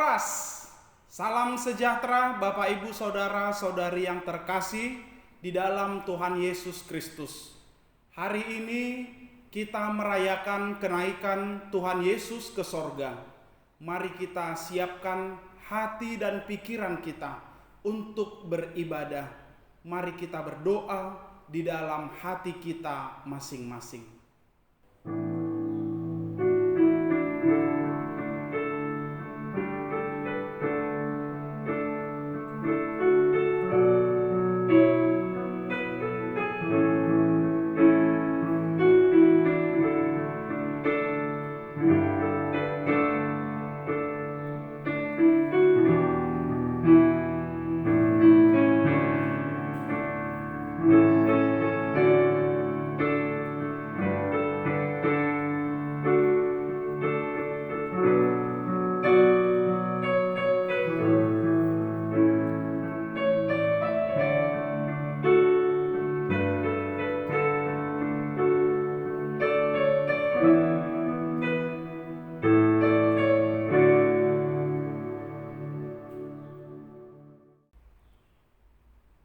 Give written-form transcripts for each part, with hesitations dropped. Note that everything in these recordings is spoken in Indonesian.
Oras, salam sejahtera Bapak Ibu Saudara-saudari yang terkasih di dalam Tuhan Yesus Kristus. Hari ini kita merayakan kenaikan Tuhan Yesus ke sorga. Mari kita siapkan hati dan pikiran kita untuk beribadah. Mari kita berdoa di dalam hati kita masing-masing.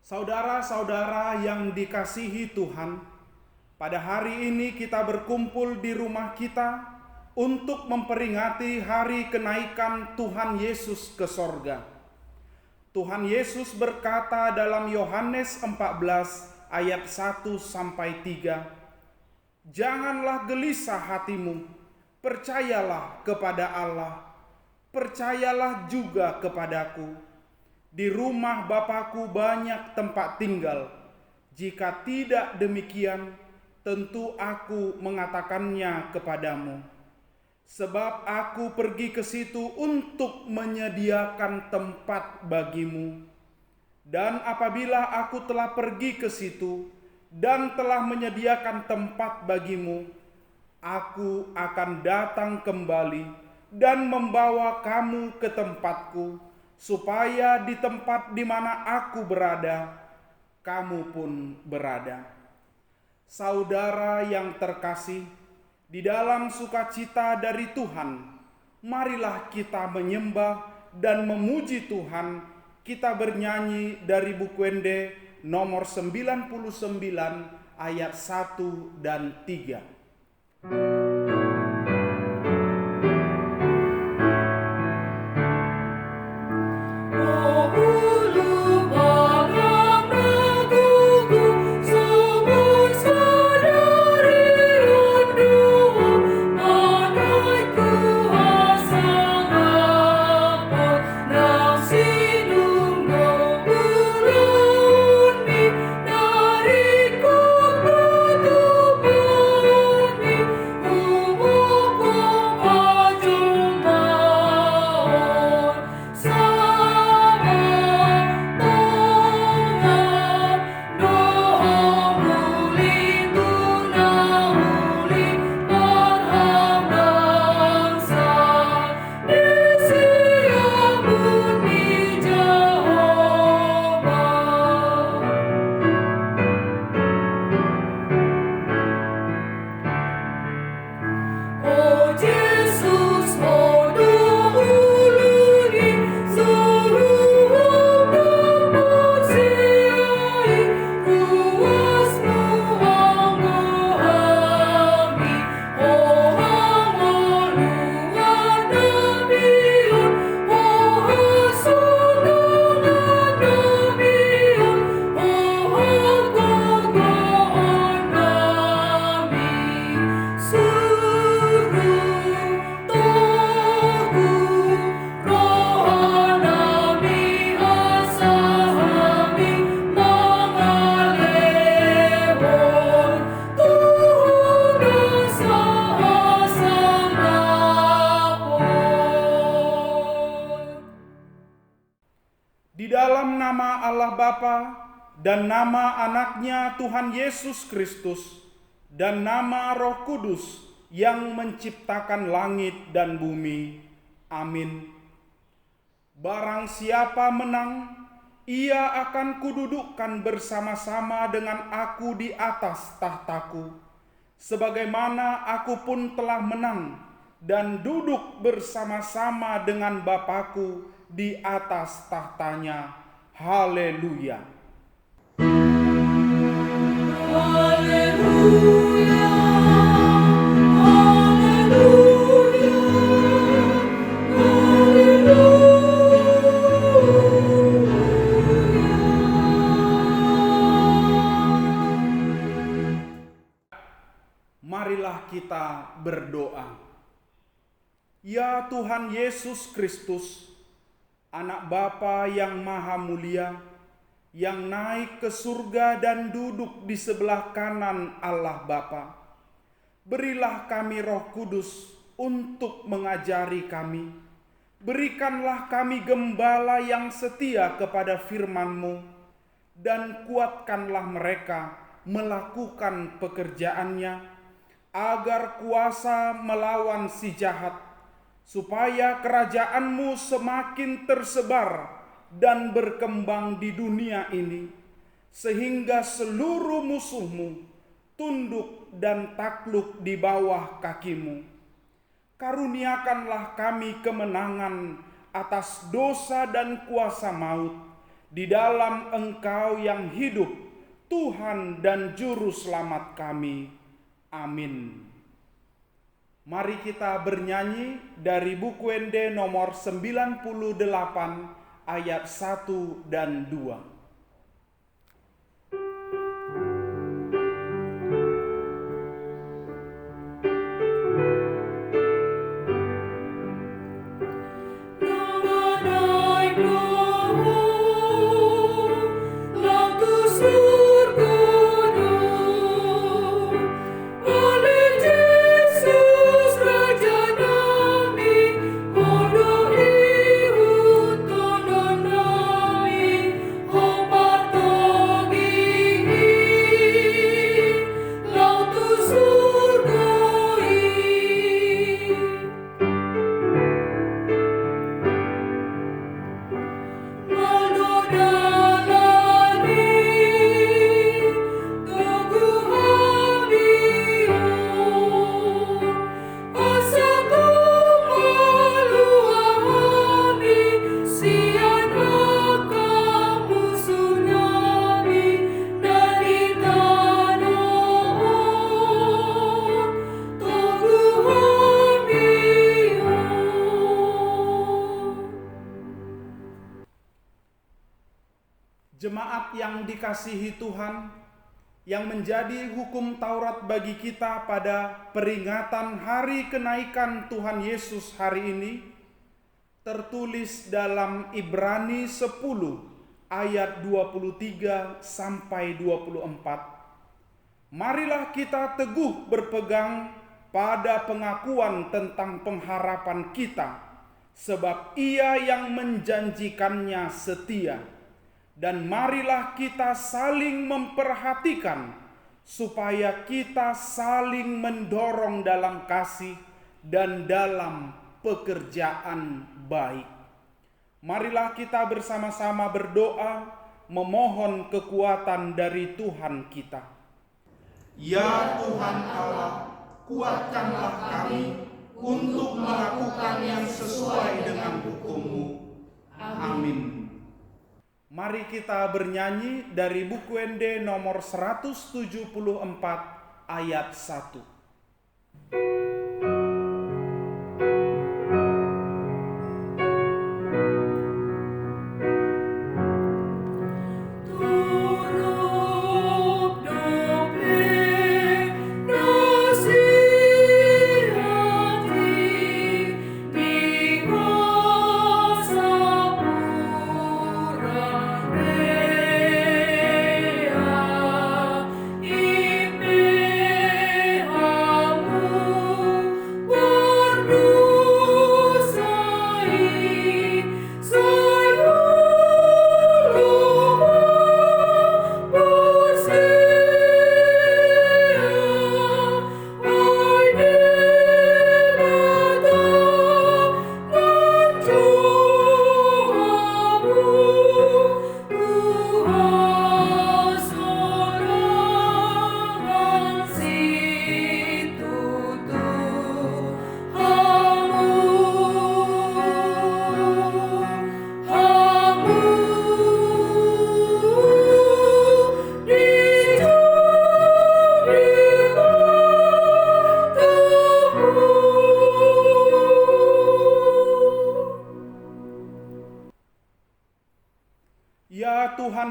Saudara-saudara yang dikasihi Tuhan, pada hari ini kita berkumpul di rumah kita untuk memperingati hari kenaikan Tuhan Yesus ke sorga. Tuhan Yesus berkata dalam Yohanes 14 ayat 1-3, "Janganlah gelisah hatimu, percayalah kepada Allah, percayalah juga kepadaku. Di rumah Bapa-Ku banyak tempat tinggal. Jika tidak demikian, tentu Aku mengatakannya kepadamu. Sebab Aku pergi ke situ untuk menyediakan tempat bagimu. Dan apabila Aku telah pergi ke situ dan telah menyediakan tempat bagimu, Aku akan datang kembali dan membawa kamu ke tempatku, supaya di tempat di mana Aku berada, kamu pun berada." Saudara yang terkasih, di dalam sukacita dari Tuhan, marilah kita menyembah dan memuji Tuhan. Kita bernyanyi dari buku Ende nomor 99 ayat 1 dan 3. Di dalam nama Allah Bapa dan nama Anaknya Tuhan Yesus Kristus dan nama Roh Kudus yang menciptakan langit dan bumi. Amin. Barang siapa menang, ia akan kududukkan bersama-sama dengan Aku di atas tahtaku, sebagaimana Aku pun telah menang dan duduk bersama-sama dengan Bapa-Ku di atas tahtanya. Haleluya. Haleluya, haleluya, haleluya. Marilah kita berdoa. Ya Tuhan Yesus Kristus, Anak Bapa yang Maha Mulia, yang naik ke surga dan duduk di sebelah kanan Allah Bapa, berilah kami Roh Kudus untuk mengajari kami. Berikanlah kami gembala yang setia kepada firman-Mu, dan kuatkanlah mereka melakukan pekerjaannya, agar kuasa melawan si jahat, supaya kerajaan-Mu semakin tersebar dan berkembang di dunia ini, sehingga seluruh musuh-Mu tunduk dan takluk di bawah kaki-Mu. Karuniakanlah kami kemenangan atas dosa dan kuasa maut di dalam Engkau yang hidup, Tuhan dan Juru Selamat kami. Amin. Mari kita bernyanyi dari buku ND nomor 98 ayat 1 dan 2. Jemaat yang dikasihi Tuhan, yang menjadi hukum Taurat bagi kita pada peringatan hari kenaikan Tuhan Yesus hari ini, tertulis dalam Ibrani 10 ayat 23 sampai 24. Marilah kita teguh berpegang pada pengakuan tentang pengharapan kita, sebab Ia yang menjanjikannya setia. Dan marilah kita saling memperhatikan, supaya kita saling mendorong dalam kasih dan dalam pekerjaan baik. Marilah kita bersama-sama berdoa, memohon kekuatan dari Tuhan kita. Ya Tuhan Allah, kuatkanlah kami untuk melakukan yang sesuai dengan hukum-Mu. Amin. Mari kita bernyanyi dari buku ND nomor 174 ayat 1.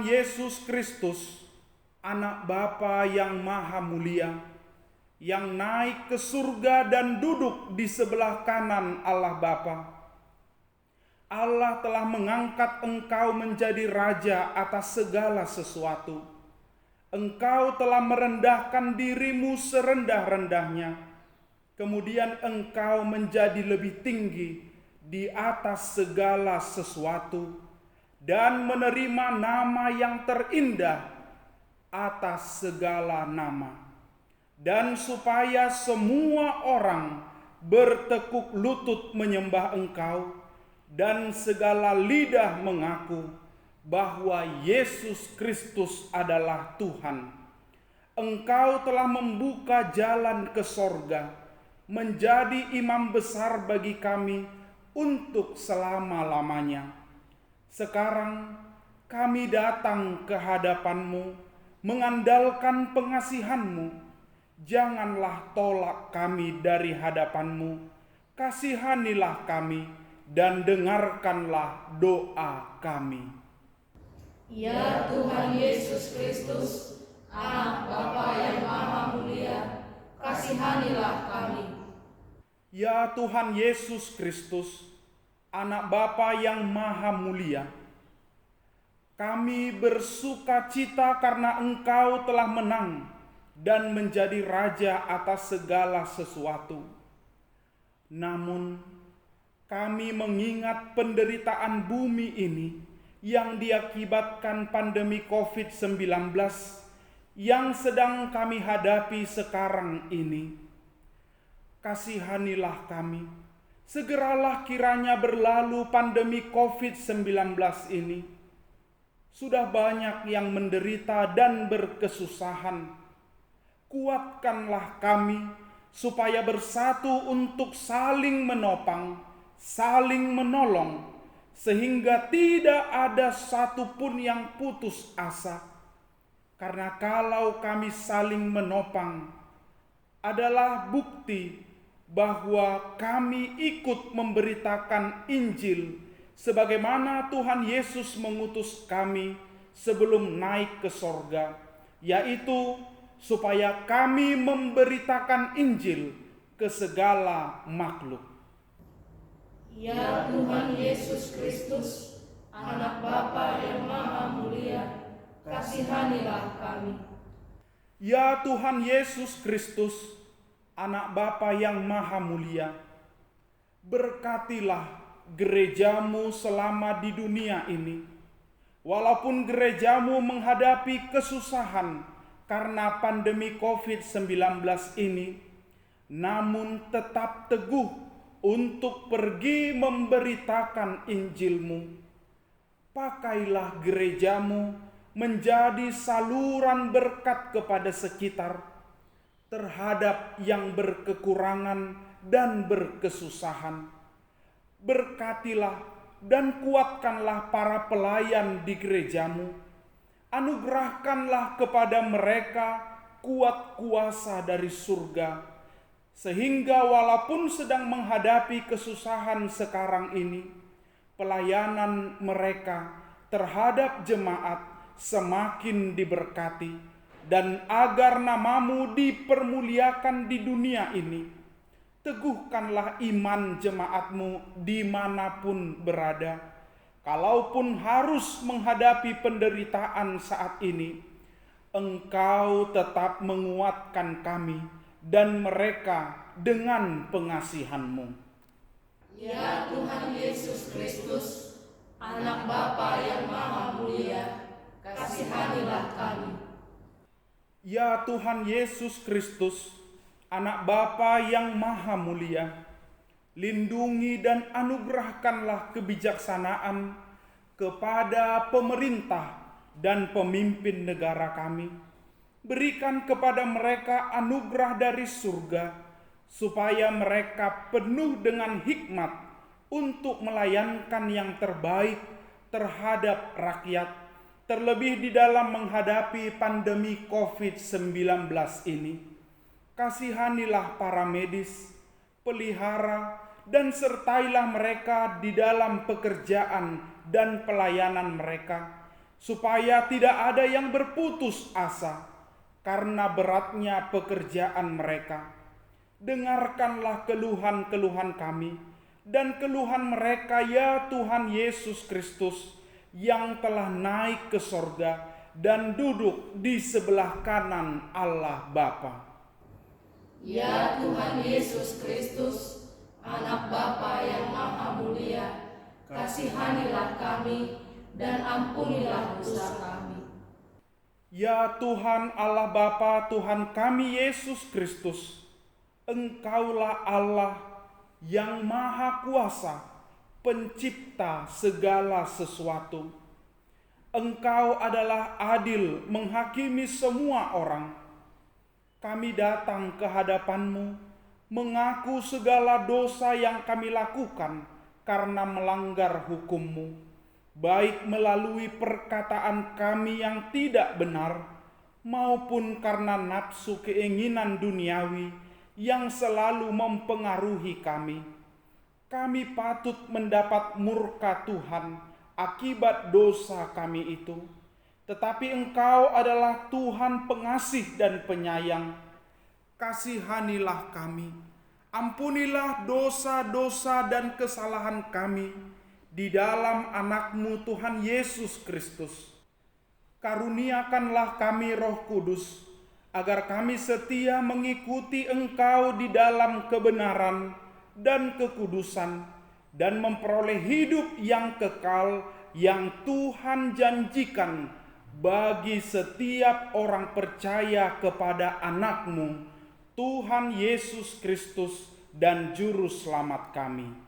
Tuhan Yesus Kristus, Anak Bapa yang Maha Mulia, yang naik ke surga dan duduk di sebelah kanan Allah Bapa. Allah telah mengangkat Engkau menjadi raja atas segala sesuatu. Engkau telah merendahkan dirimu serendah-rendahnya. Kemudian Engkau menjadi lebih tinggi di atas segala sesuatu dan menerima nama yang terindah atas segala nama. Dan supaya semua orang bertekuk lutut menyembah Engkau dan segala lidah mengaku bahwa Yesus Kristus adalah Tuhan. Engkau telah membuka jalan ke sorga, menjadi imam besar bagi kami untuk selama-lamanya. Sekarang kami datang ke hadapan-Mu mengandalkan pengasihan-Mu. Janganlah tolak kami dari hadapan-Mu, kasihanilah kami dan dengarkanlah doa kami. Ya Tuhan Yesus Kristus, Anak Bapa yang Maha Mulia, kasihanilah kami. Ya Tuhan Yesus Kristus, Anak Bapa yang Maha Mulia, kami bersuka cita karena Engkau telah menang dan menjadi raja atas segala sesuatu. Namun, kami mengingat penderitaan bumi ini yang diakibatkan pandemi COVID-19 yang sedang kami hadapi sekarang ini. Kasihanilah kami, segeralah kiranya berlalu pandemi COVID-19 ini. Sudah banyak yang menderita dan berkesusahan. Kuatkanlah kami supaya bersatu untuk saling menopang, saling menolong, sehingga tidak ada satupun yang putus asa. Karena kalau kami saling menopang adalah bukti bahwa kami ikut memberitakan Injil sebagaimana Tuhan Yesus mengutus kami sebelum naik ke sorga, yaitu supaya kami memberitakan Injil ke segala makhluk. Ya Tuhan Yesus Kristus, Anak Bapa yang Maha Mulia, kasihanilah kami. Ya Tuhan Yesus Kristus, Anak Bapa yang Maha Mulia, berkatilah gerejamu selama di dunia ini. Walaupun gerejamu menghadapi kesusahan karena pandemi COVID-19 ini, namun tetap teguh untuk pergi memberitakan Injil-Mu. Pakailah gerejamu menjadi saluran berkat kepada sekitar, terhadap yang berkekurangan dan berkesusahan. Berkatilah dan kuatkanlah para pelayan di gerejamu. Anugerahkanlah kepada mereka kuat kuasa dari surga, sehingga walaupun sedang menghadapi kesusahan sekarang ini, pelayanan mereka terhadap jemaat semakin diberkati, dan agar namamu dipermuliakan di dunia ini. Teguhkanlah iman jemaatmu dimanapun berada. Kalaupun harus menghadapi penderitaan saat ini, Engkau tetap menguatkan kami dan mereka dengan pengasihan-Mu. Ya Tuhan Yesus Kristus, Anak Bapa yang Maha Mulia, kasihanilah kami. Ya Tuhan Yesus Kristus, Anak Bapa yang Maha Mulia, lindungi dan anugerahkanlah kebijaksanaan kepada pemerintah dan pemimpin negara kami. Berikan kepada mereka anugerah dari surga, supaya mereka penuh dengan hikmat untuk melayankan yang terbaik terhadap rakyat, terlebih di dalam menghadapi pandemi COVID-19 ini. Kasihanilah para medis, pelihara, dan sertailah mereka di dalam pekerjaan dan pelayanan mereka, supaya tidak ada yang berputus asa karena beratnya pekerjaan mereka. Dengarkanlah keluhan-keluhan kami dan keluhan mereka, ya Tuhan Yesus Kristus, yang telah naik ke sorga dan duduk di sebelah kanan Allah Bapa. Ya Tuhan Yesus Kristus, Anak Bapa yang Maha Mulia, kasihanilah kami dan ampunilah dosa kami. Ya Tuhan Allah Bapa, Tuhan kami Yesus Kristus, Engkaulah Allah yang Maha Kuasa, pencipta segala sesuatu. Engkau adalah adil menghakimi semua orang. Kami datang ke hadapan-Mu, mengaku segala dosa yang kami lakukan karena melanggar hukum-Mu, baik melalui perkataan kami yang tidak benar, maupun karena nafsu keinginan duniawi yang selalu mempengaruhi kami. Kami patut mendapat murka Tuhan akibat dosa kami itu. Tetapi Engkau adalah Tuhan pengasih dan penyayang. Kasihanilah kami, ampunilah dosa-dosa dan kesalahan kami di dalam Anak-Mu Tuhan Yesus Kristus. Karuniakanlah kami Roh Kudus, agar kami setia mengikuti Engkau di dalam kebenaran dan kekudusan, dan memperoleh hidup yang kekal yang Tuhan janjikan bagi setiap orang percaya kepada Anak-Mu, Tuhan Yesus Kristus dan Juru Selamat kami.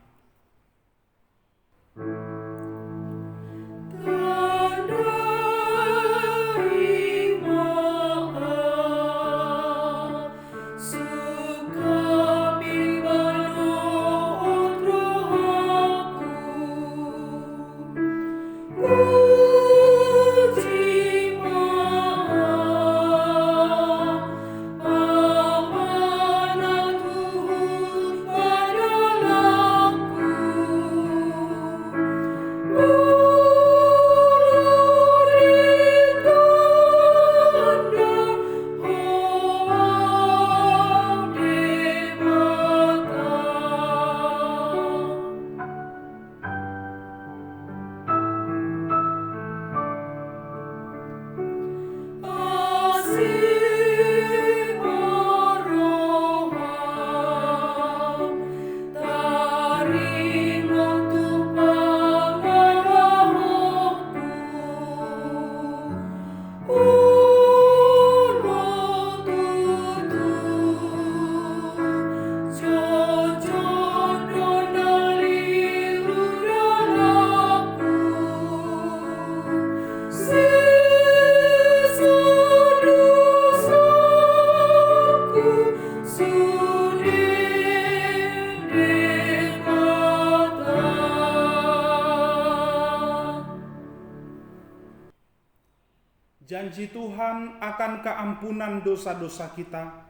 Janji Tuhan akan keampunan dosa-dosa kita.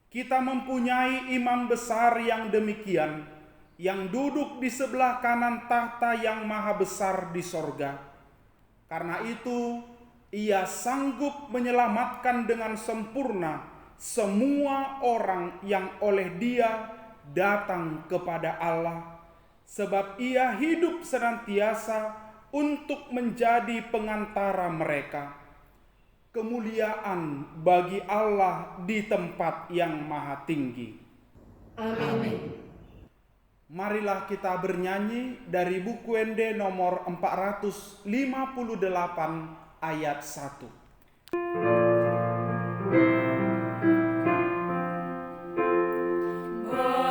Kita mempunyai imam besar yang demikian, yang duduk di sebelah kanan tahta yang maha besar di sorga. Karena itu, Ia sanggup menyelamatkan dengan sempurna semua orang yang oleh Dia datang kepada Allah, sebab Ia hidup senantiasa untuk menjadi pengantara mereka. Kemuliaan bagi Allah di tempat yang maha tinggi. Amin. Marilah kita bernyanyi dari buku Ende nomor 458 ayat 1. Oh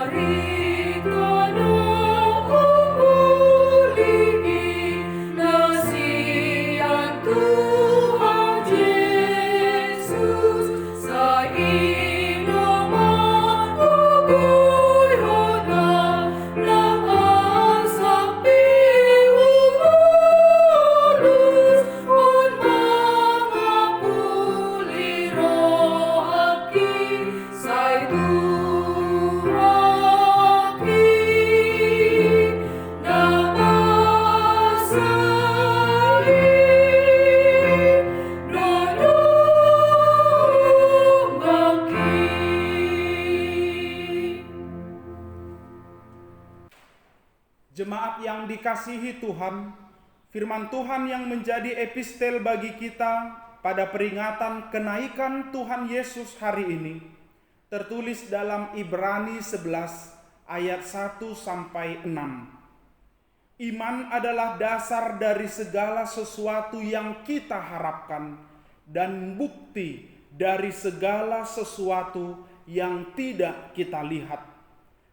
Jemaat yang dikasihi Tuhan, firman Tuhan yang menjadi epistel bagi kita pada peringatan kenaikan Tuhan Yesus hari ini tertulis dalam Ibrani 11 ayat 1 sampai 6. Iman adalah dasar dari segala sesuatu yang kita harapkan dan bukti dari segala sesuatu yang tidak kita lihat.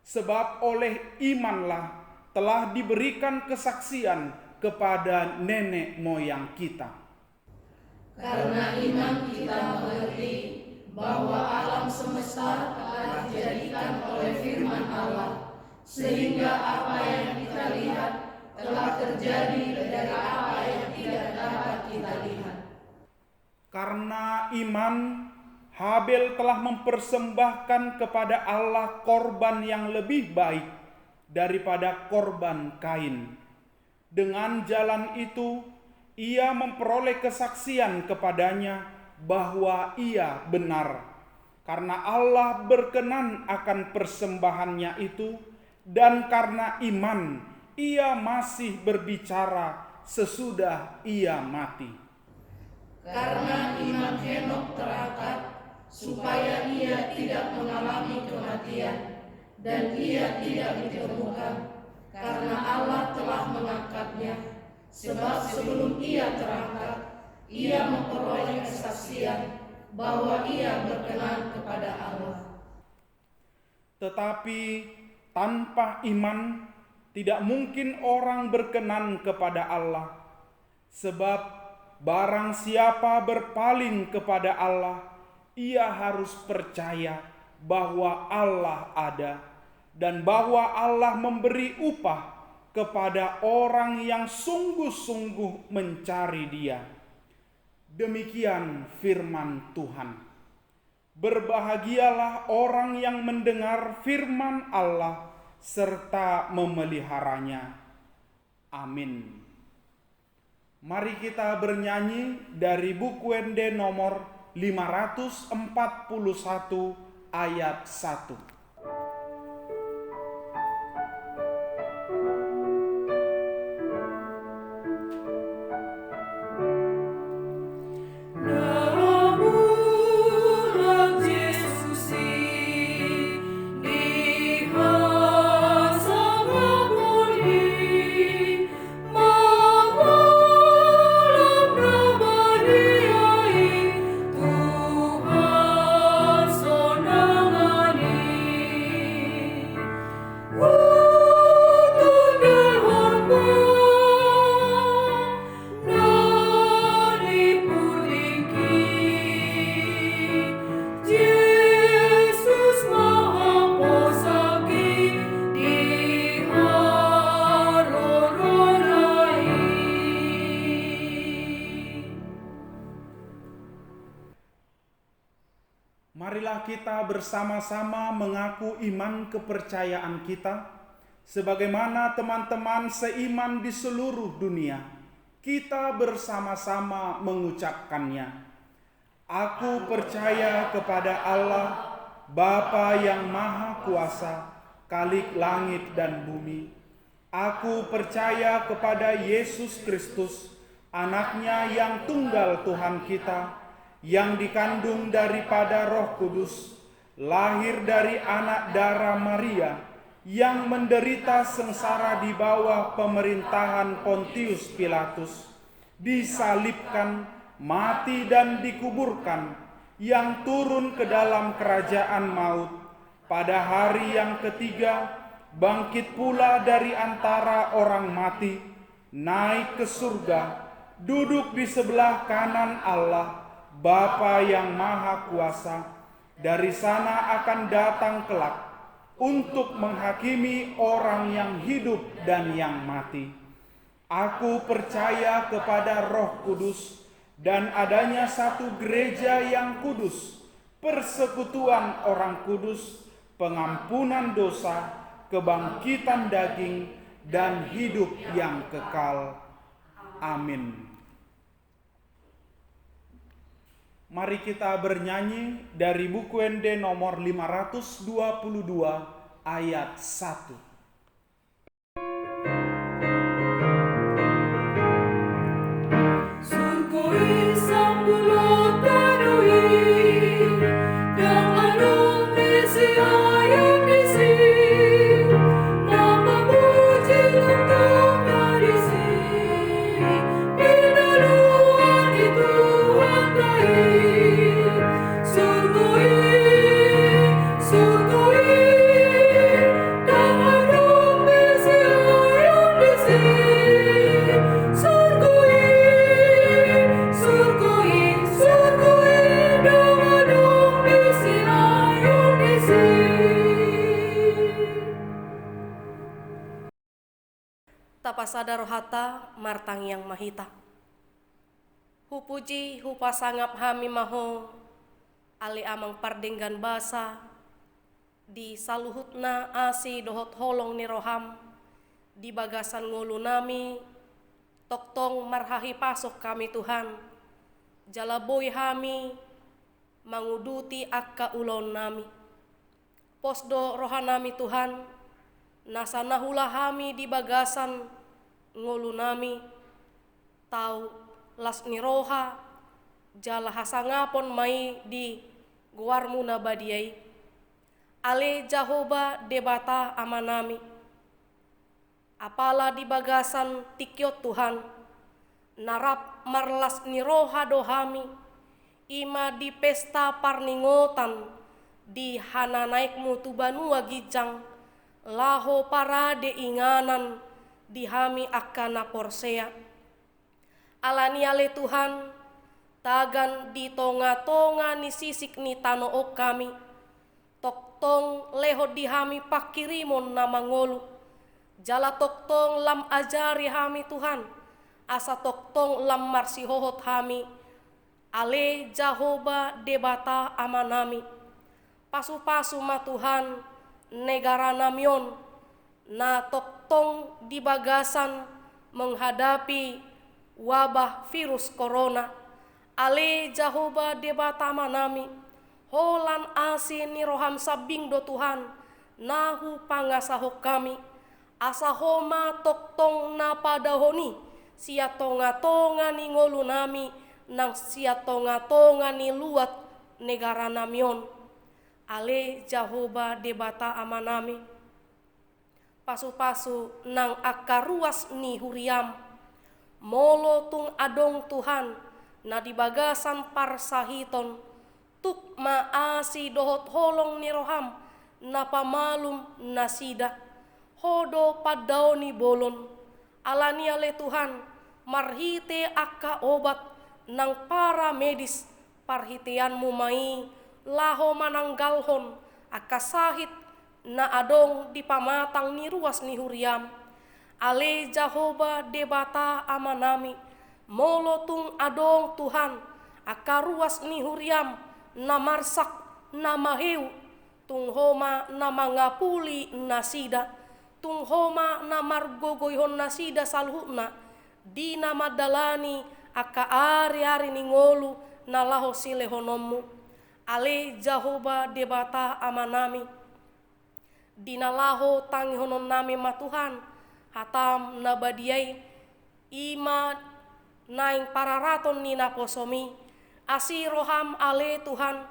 Sebab oleh imanlah telah diberikan kesaksian kepada nenek moyang kita. Karena iman kita mengerti bahwa alam semesta telah dijadikan oleh firman Allah, sehingga apa yang kita lihat telah terjadi dari apa yang tidak dapat kita lihat. Karena iman, Habel telah mempersembahkan kepada Allah korban yang lebih baik daripada korban Kain. Dengan jalan itu, ia memperoleh kesaksian kepadanya bahwa ia benar, karena Allah berkenan akan persembahannya itu, dan karena iman ia masih berbicara sesudah ia mati. Karena iman Henokh terangkat supaya ia tidak mengalami kematian, dan ia tidak ditemukan, karena Allah telah mengangkatnya. Sebab sebelum ia terangkat, ia memperoleh kesaksian bahwa ia berkenan kepada Allah. Tetapi tanpa iman tidak mungkin orang berkenan kepada Allah, sebab barang siapa berpaling kepada Allah, ia harus percaya bahwa Allah ada dan bahwa Allah memberi upah kepada orang yang sungguh-sungguh mencari Dia. Demikian firman Tuhan. Berbahagialah orang yang mendengar firman Allah serta memeliharanya. Amin. Mari kita bernyanyi dari buku Wende nomor 541 ayat 1. Marilah kita bersama-sama mengaku iman kepercayaan kita, sebagaimana teman-teman seiman di seluruh dunia. Kita bersama-sama mengucapkannya. Aku percaya kepada Allah, Bapa yang Maha Kuasa, Khalik langit dan bumi. Aku percaya kepada Yesus Kristus, Anaknya yang tunggal Tuhan kita, yang dikandung daripada Roh Kudus, lahir dari anak darah Maria, yang menderita sengsara di bawah pemerintahan Pontius Pilatus, disalibkan, mati dan dikuburkan, yang turun ke dalam kerajaan maut, pada hari yang ketiga bangkit pula dari antara orang mati, naik ke surga, duduk di sebelah kanan Allah, Bapa yang Maha Kuasa. Dari sana akan datang kelak untuk menghakimi orang yang hidup dan yang mati. Aku percaya kepada Roh Kudus dan adanya satu gereja yang kudus, persekutuan orang kudus, pengampunan dosa, kebangkitan daging, dan hidup yang kekal. Amin. Mari kita bernyanyi dari buku Wende nomor 522 ayat 1. Tapasada rohata martang yang mahita. Hupuji hupasangap hami maho ali amang pardenggan basa di saluhutna asi dohot holong ni roham di bagasan ngulu nami toktong marhahi pasok kami Tuhan jalaboy hami manguduti akka ulon nami posdo rohanami Tuhan nasa nahula hami di bagasan ngulu nami tau las ni roha jala hasangapon mai di guarmu nabadiai ale Jahoba debata amanami apala di bagasan tikyot Tuhan narap marlas ni roha dohami ima di pesta parningotan di hananaikmu tubanua gijang laho parade inganan di hami akana porsea alani ale Tuhan tagan di tonga-tonga ni sisik ni tanook kami toktong leho di hami pakirimon nama ngolu jala toktong lam ajari hami Tuhan asa toktong lam marsihohot hami ale Jahoba debata amanami pasu-pasu ma Tuhan negara namion na toktong di bagasan menghadapi wabah virus corona ale Jahoba debata manami holan asin ni roham sabing do Tuhan nahu pangasahok kami asahoma toktong na padahoni sia tonga-tonga ni ngolu nami nang sia tonga-tonga ni luat negara namion ale Jahoba debata amanami pasu-pasu nang akaruas ni huriam molo tung adong Tuhan na di bagasan parsahiton tuk maasi dohot holong ni roham na pamalum nasida hodo padao ni bolon alani ale Tuhan marhite akka obat nang para medis parhiteanmu mai laho mananggalhon akasahit na adong di pamatang ni ruas ni huriam ale Jahoba debata amanami molotung adong Tuhan akaruas ni huriam na marsak na maheu tunghoma na mangapuli nasida tunghoma na margogoyhon nasida salhuna di nama dalani aka ari-ari ni ngolu na laho silehonommu ale Jahoba debata amanami dinalaho tangihonon nami matuhan hatam nabadiai ima naing pararaton ni naposomi asi roham ale Tuhan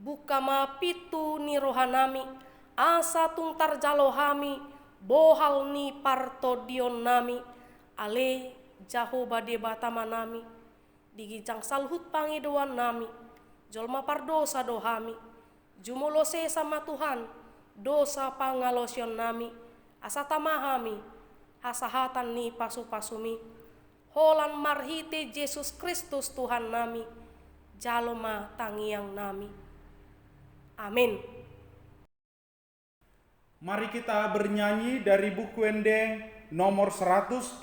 buka mapitu ni rohanami asa tung tarjalohami bohal ni partodion nami ale Jahoba debata manami digijang salhut pangidoan nami jolma pardosa dohami jumolose sama Tuhan dosa pangalosion nami asa tamahami hasahatan ni pasu-pasumi holan marhite Yesus Kristus Tuhan nami jaloma tangiang nami amin. Mari kita bernyanyi dari buku Ende nomor 130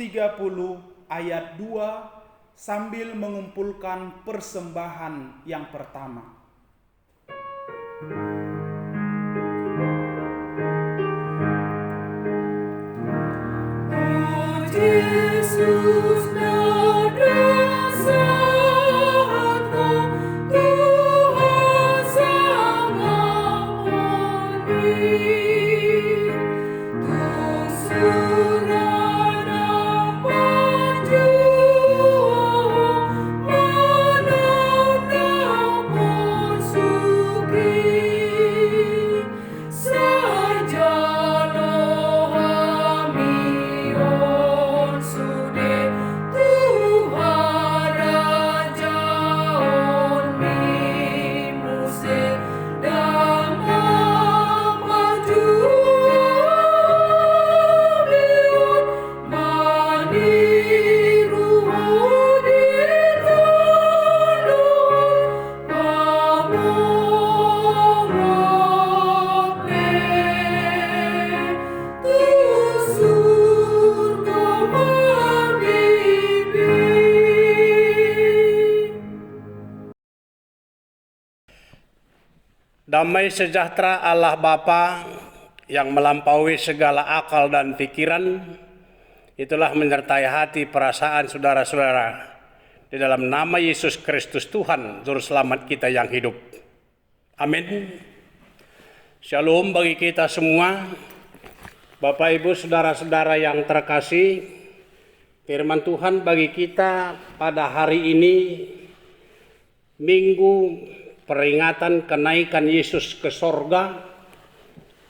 ayat 2 sambil mengumpulkan persembahan yang pertama. Yesus nada saatku Tuhan sama kami Tung surana maju menandang masuki Damai sejahtera Allah Bapa yang melampaui segala akal dan pikiran, itulah menyertai hati perasaan saudara-saudara di dalam nama Yesus Kristus Tuhan, Juru Selamat kita yang hidup. Amin. Shalom bagi kita semua. Bapak Ibu saudara-saudara yang terkasih, firman Tuhan bagi kita pada hari ini, Minggu peringatan kenaikan Yesus ke sorga,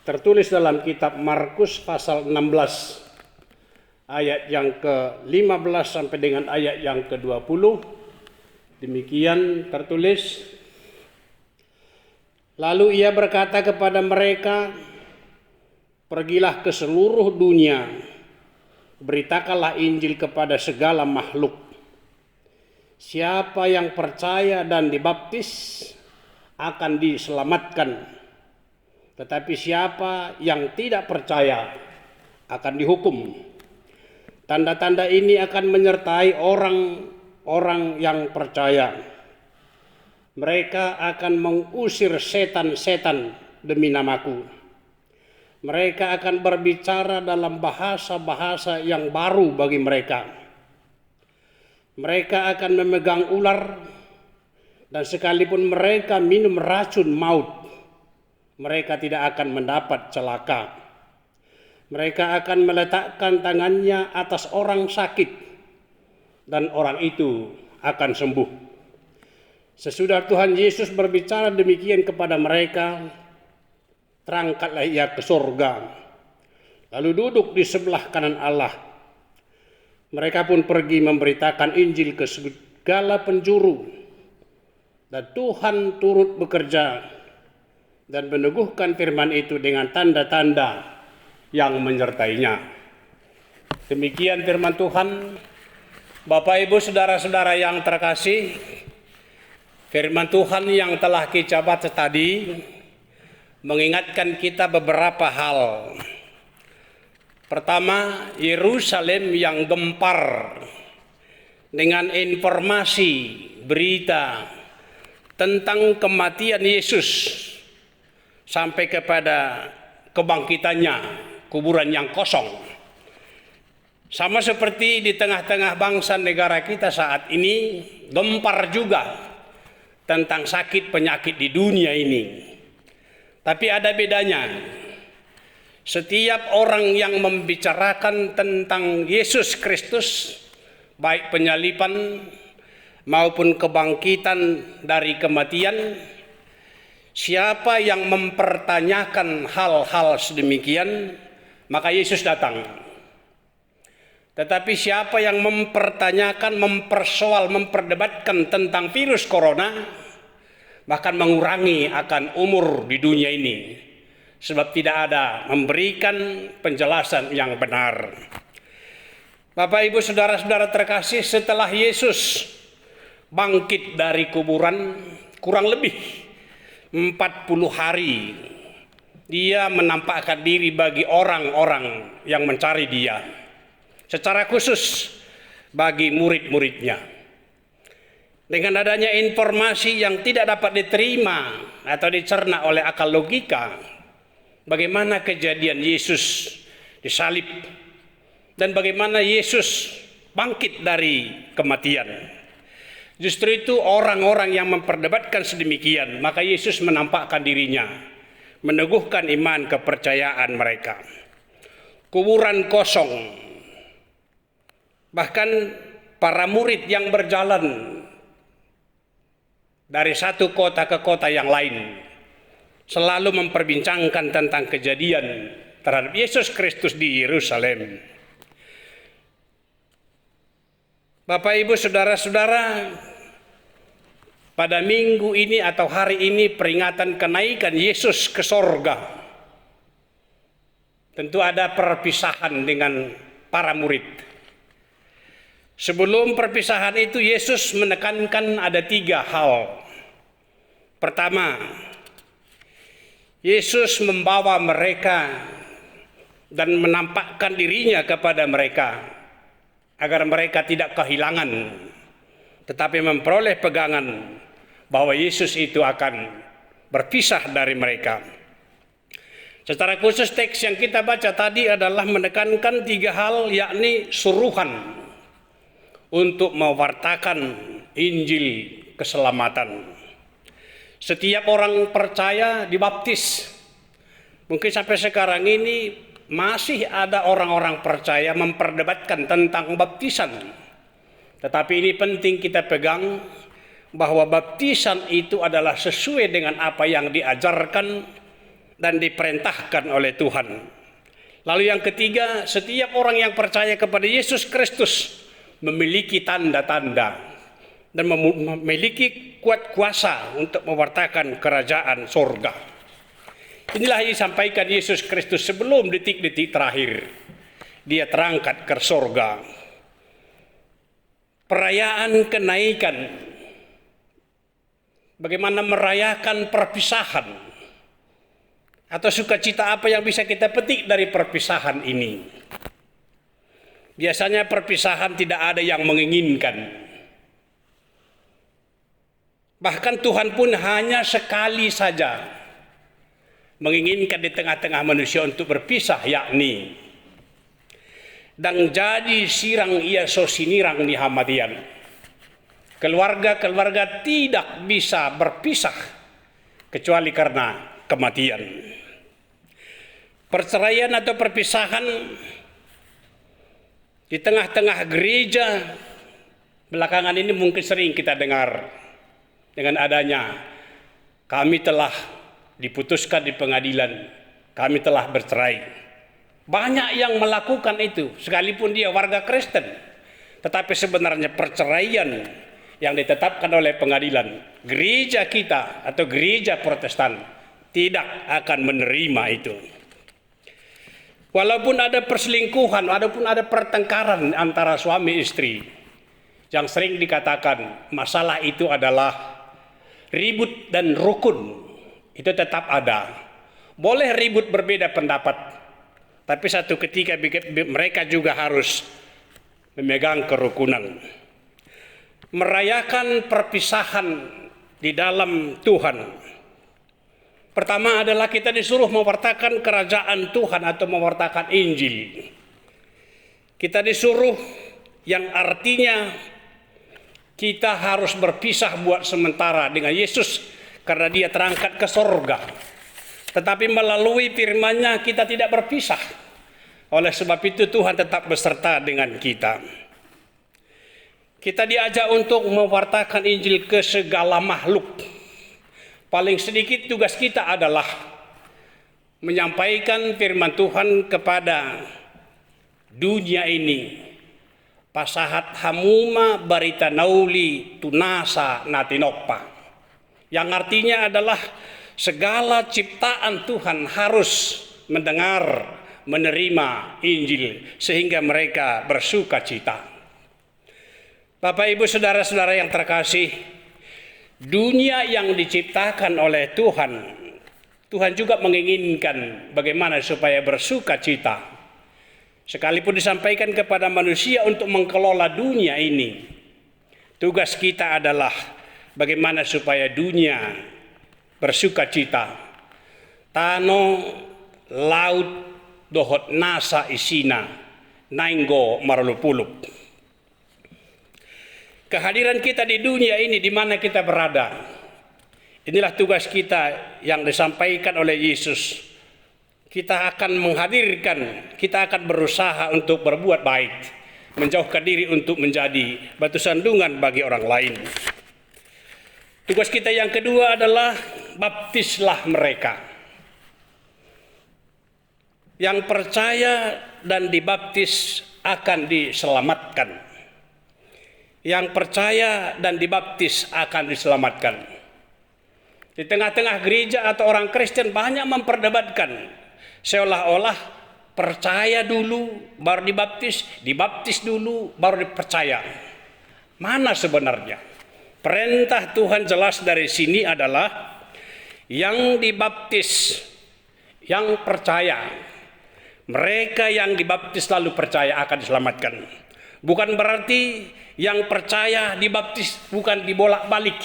tertulis dalam kitab Markus pasal 16 ayat yang ke-15 sampai dengan ayat yang ke-20. Demikian tertulis, lalu ia berkata kepada mereka, pergilah ke seluruh dunia, beritakanlah Injil kepada segala makhluk. Siapa yang percaya dan dibaptis akan diselamatkan, tetapi siapa yang tidak percaya akan dihukum. Tanda-tanda ini akan menyertai orang-orang yang percaya. Mereka akan mengusir setan-setan demi namaku. Mereka akan berbicara dalam bahasa-bahasa yang baru bagi mereka. Mereka akan memegang ular, dan sekalipun mereka minum racun maut, mereka tidak akan mendapat celaka. Mereka akan meletakkan tangannya atas orang sakit, dan orang itu akan sembuh. Sesudah Tuhan Yesus berbicara demikian kepada mereka, terangkatlah ia ke surga, lalu duduk di sebelah kanan Allah. Mereka pun pergi memberitakan Injil ke segala penjuru, dan Tuhan turut bekerja dan meneguhkan firman itu dengan tanda-tanda yang menyertainya. Demikian firman Tuhan. Bapak Ibu saudara-saudara yang terkasih, firman Tuhan yang telah kita baca tadi mengingatkan kita beberapa hal. Pertama, Yerusalem yang gempar dengan informasi berita tentang kematian Yesus sampai kepada kebangkitannya, kuburan yang kosong. Sama seperti di tengah-tengah bangsa negara kita saat ini, gempar juga tentang sakit penyakit di dunia ini. Tapi ada bedanya. Setiap orang yang membicarakan tentang Yesus Kristus, baik penyaliban maupun kebangkitan dari kematian, siapa yang mempertanyakan hal-hal sedemikian, maka Yesus datang. Tetapi siapa yang mempertanyakan, mempersoal, memperdebatkan tentang virus corona, bahkan mengurangi akan umur di dunia ini, sebab tidak ada memberikan penjelasan yang benar. Bapak Ibu saudara-saudara terkasih, setelah Yesus bangkit dari kuburan kurang lebih 40 hari, dia menampakkan diri bagi orang-orang yang mencari dia, secara khusus bagi murid-muridnya. Dengan adanya informasi yang tidak dapat diterima atau dicerna oleh akal logika, bagaimana kejadian Yesus disalib dan bagaimana Yesus bangkit dari kematian. Justru itu orang-orang yang memperdebatkan sedemikian, maka Yesus menampakkan dirinya, meneguhkan iman kepercayaan mereka. Kuburan kosong. Bahkan para murid yang berjalan dari satu kota ke kota yang lain selalu memperbincangkan tentang kejadian terhadap Yesus Kristus di Yerusalem. Bapak Ibu saudara-saudara, pada minggu ini atau hari ini peringatan kenaikan Yesus ke sorga, tentu ada perpisahan dengan para murid. Sebelum perpisahan itu Yesus menekankan ada 3 hal. Pertama, Yesus membawa mereka dan menampakkan dirinya kepada mereka agar mereka tidak kehilangan, tetapi memperoleh pegangan bahwa Yesus itu akan berpisah dari mereka. Secara khusus teks yang kita baca tadi adalah menekankan 3 hal, yakni suruhan untuk mewartakan Injil keselamatan. Setiap orang percaya dibaptis. Mungkin sampai sekarang ini masih ada orang-orang percaya memperdebatkan tentang baptisan. Tetapi ini penting kita pegang bahwa baptisan itu adalah sesuai dengan apa yang diajarkan dan diperintahkan oleh Tuhan. Lalu yang ketiga, setiap orang yang percaya kepada Yesus Kristus memiliki tanda-tanda dan memiliki kuat kuasa untuk mewartakan kerajaan surga. Inilah yang disampaikan Yesus Kristus sebelum detik-detik terakhir Dia terangkat ke surga. Perayaan kenaikan, bagaimana merayakan perpisahan, atau sukacita apa yang bisa kita petik dari perpisahan ini? Biasanya perpisahan tidak ada yang menginginkan. Bahkan Tuhan pun hanya sekali saja menginginkan di tengah-tengah manusia untuk berpisah, yakni dan jadi sirang ia sosinirang di hamadian. Keluarga-keluarga tidak bisa berpisah kecuali karena kematian. Perceraian atau perpisahan di tengah-tengah gereja belakangan ini mungkin sering kita dengar dengan adanya kami telah diputuskan di pengadilan, kami telah bercerai. Banyak yang melakukan itu sekalipun dia warga Kristen. Tetapi sebenarnya perceraian yang ditetapkan oleh pengadilan, gereja kita atau gereja Protestan tidak akan menerima itu. Walaupun ada perselingkuhan, walaupun ada pertengkaran antara suami istri, yang sering dikatakan masalah itu adalah ribut dan rukun, itu tetap ada. Boleh ribut berbeda pendapat, tapi satu ketika mereka juga harus memegang kerukunan. Merayakan perpisahan di dalam Tuhan. Pertama adalah kita disuruh mewartakan kerajaan Tuhan atau mewartakan Injil. Kita disuruh yang artinya kita harus berpisah buat sementara dengan Yesus karena Dia terangkat ke surga. Tetapi melalui firman-Nya kita tidak berpisah. Oleh sebab itu Tuhan tetap beserta dengan kita. Kita diajak untuk mewartakan Injil ke segala makhluk. Paling sedikit tugas kita adalah menyampaikan firman Tuhan kepada dunia ini. Pasahat hamuma barita nauli tunasa natinopa. Yang artinya adalah segala ciptaan Tuhan harus mendengar, menerima Injil sehingga mereka bersuka cita. Bapak Ibu saudara-saudara yang terkasih, dunia yang diciptakan oleh Tuhan, Tuhan juga menginginkan bagaimana supaya bersuka cita. Sekalipun disampaikan kepada manusia untuk mengelola dunia ini, tugas kita adalah bagaimana supaya dunia bersuka cita. Tano laut dohot nasa isina nainggo marulupulup. Kehadiran kita di dunia ini di mana kita berada, inilah tugas kita yang disampaikan oleh Yesus. Kita akan menghadirkan, kita akan berusaha untuk berbuat baik, menjauhkan diri untuk menjadi batu sandungan bagi orang lain. Tugas kita yang kedua adalah baptislah mereka. Yang percaya dan dibaptis akan diselamatkan. Yang percaya dan dibaptis akan diselamatkan. Di tengah-tengah gereja atau orang Kristen banyak memperdebatkan seolah-olah percaya dulu baru dibaptis, dibaptis dulu baru dipercaya. Mana sebenarnya? Perintah Tuhan jelas dari sini adalah yang dibaptis, yang percaya, mereka yang dibaptis lalu percaya akan diselamatkan. Bukan berarti yang percaya dibaptis bukan dibolak-balik.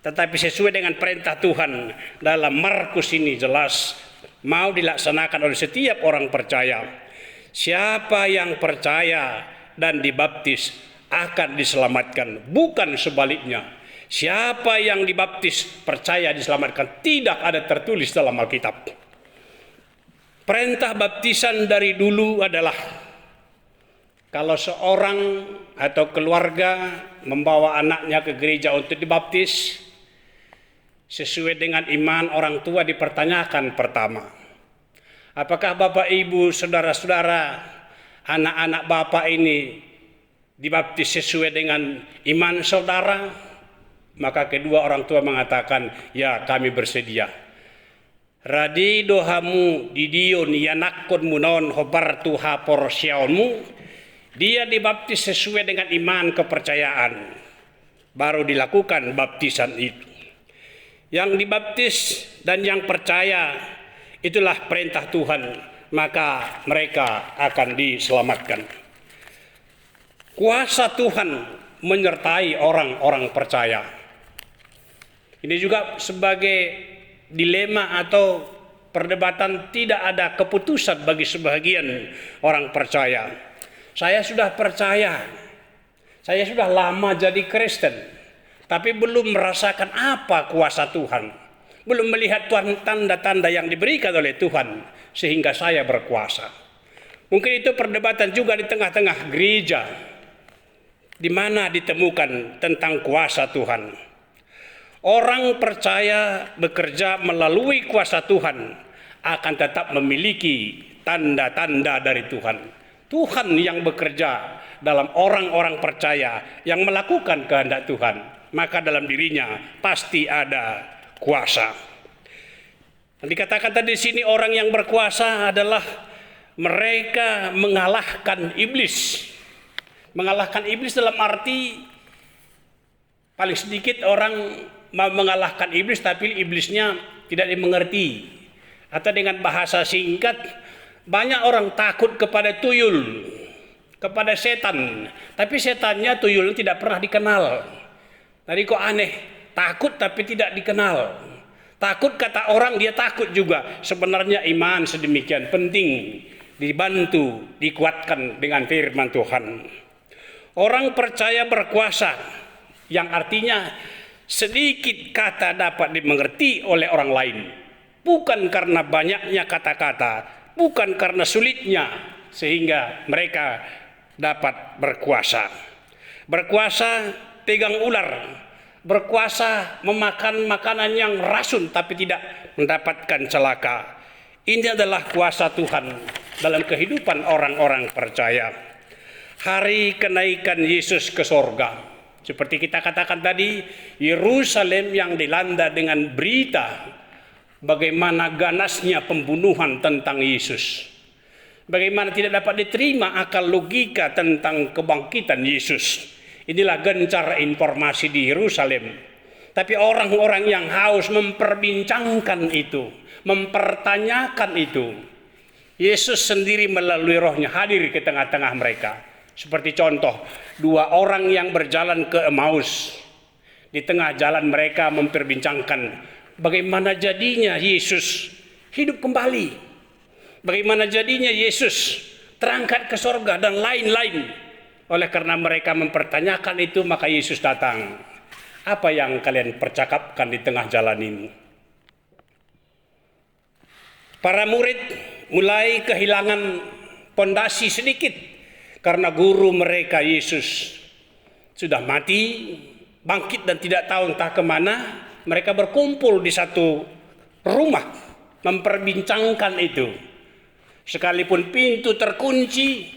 Tetapi sesuai dengan perintah Tuhan dalam Markus ini jelas mau dilaksanakan oleh setiap orang percaya. Siapa yang percaya dan dibaptis akan diselamatkan, bukan sebaliknya. Siapa yang dibaptis percaya diselamatkan, tidak ada tertulis dalam Alkitab. Perintah baptisan dari dulu adalah kalau seorang atau keluarga membawa anaknya ke gereja untuk dibaptis, sesuai dengan iman orang tua dipertanyakan pertama, apakah Bapak Ibu saudara-saudara anak-anak Bapak ini dibaptis sesuai dengan iman saudara? Maka kedua orang tua mengatakan, ya kami bersedia. Radi dohamu didion yanakon munon hobar tuha porsiaunmu. Dia dibaptis sesuai dengan iman kepercayaan. Baru dilakukan baptisan itu. Yang dibaptis dan yang percaya itulah perintah Tuhan, maka mereka akan diselamatkan. Kuasa Tuhan menyertai orang-orang percaya. Ini juga sebagai dilema atau perdebatan, tidak ada keputusan bagi sebagian orang percaya. Saya sudah percaya, saya sudah lama jadi Kristen, tapi belum merasakan apa kuasa Tuhan. Belum melihat tanda-tanda yang diberikan oleh Tuhan sehingga saya berkuasa. Mungkin itu perdebatan juga di tengah-tengah gereja, di mana ditemukan tentang kuasa Tuhan. Orang percaya bekerja melalui kuasa Tuhan akan tetap memiliki tanda-tanda dari Tuhan. Tuhan yang bekerja dalam orang-orang percaya yang melakukan kehendak Tuhan, maka dalam dirinya pasti ada kuasa. Dikatakan tadi di sini orang yang berkuasa adalah mereka mengalahkan iblis. Mengalahkan iblis dalam arti paling sedikit orang mau mengalahkan iblis tapi iblisnya tidak dimengerti. Atau dengan bahasa singkat, banyak orang takut kepada tuyul, kepada setan, tapi setannya tuyulnya tidak pernah dikenal. Tadi kok aneh, takut tapi tidak dikenal. Takut kata orang, dia takut juga. Sebenarnya iman sedemikian penting, dibantu, dikuatkan dengan firman Tuhan. Orang percaya berkuasa, yang artinya sedikit kata dapat dimengerti oleh orang lain. Bukan karena banyaknya kata-kata, bukan karena sulitnya, sehingga mereka dapat berkuasa. Berkuasa pegang ular, berkuasa memakan makanan yang rasun tapi tidak mendapatkan celaka. Ini adalah kuasa Tuhan dalam kehidupan orang-orang percaya. Hari kenaikan Yesus ke sorga, seperti kita katakan tadi, Yerusalem yang dilanda dengan berita bagaimana ganasnya pembunuhan tentang Yesus. Bagaimana tidak dapat diterima akal logika tentang kebangkitan Yesus. Inilah gencar informasi di Yerusalem. Tapi orang-orang yang haus memperbincangkan itu, mempertanyakan itu. Yesus sendiri melalui rohnya hadir ke tengah-tengah mereka. Seperti contoh, dua orang yang berjalan ke Emmaus. Di tengah jalan mereka memperbincangkan bagaimana jadinya Yesus hidup kembali. Bagaimana jadinya Yesus terangkat ke sorga dan lain-lain. Oleh karena mereka mempertanyakan itu, maka Yesus datang. Apa yang kalian percakapkan di tengah jalan ini? Para murid mulai kehilangan pondasi sedikit karena guru mereka Yesus sudah mati, bangkit dan tidak tahu entah kemana. Mereka berkumpul di satu rumah memperbincangkan itu. Sekalipun pintu terkunci,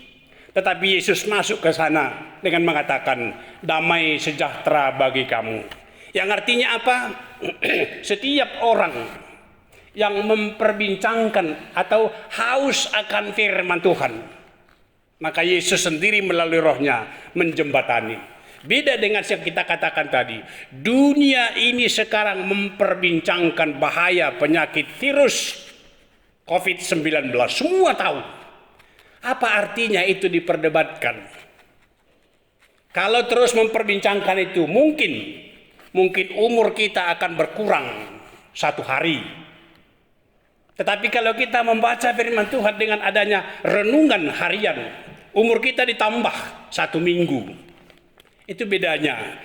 tetapi Yesus masuk ke sana dengan mengatakan, damai sejahtera bagi kamu. Yang artinya apa? Setiap orang yang memperbincangkan atau haus akan firman Tuhan, maka Yesus sendiri melalui rohnya menjembatani. Beda dengan yang kita katakan tadi, dunia ini sekarang memperbincangkan bahaya penyakit virus COVID-19. Semua tahu. Apa artinya itu diperdebatkan? Kalau terus memperbincangkan itu, mungkin mungkin umur kita akan berkurang 1 hari. Tetapi kalau kita membaca firman Tuhan dengan adanya renungan harian, umur kita ditambah 1 minggu. Itu bedanya.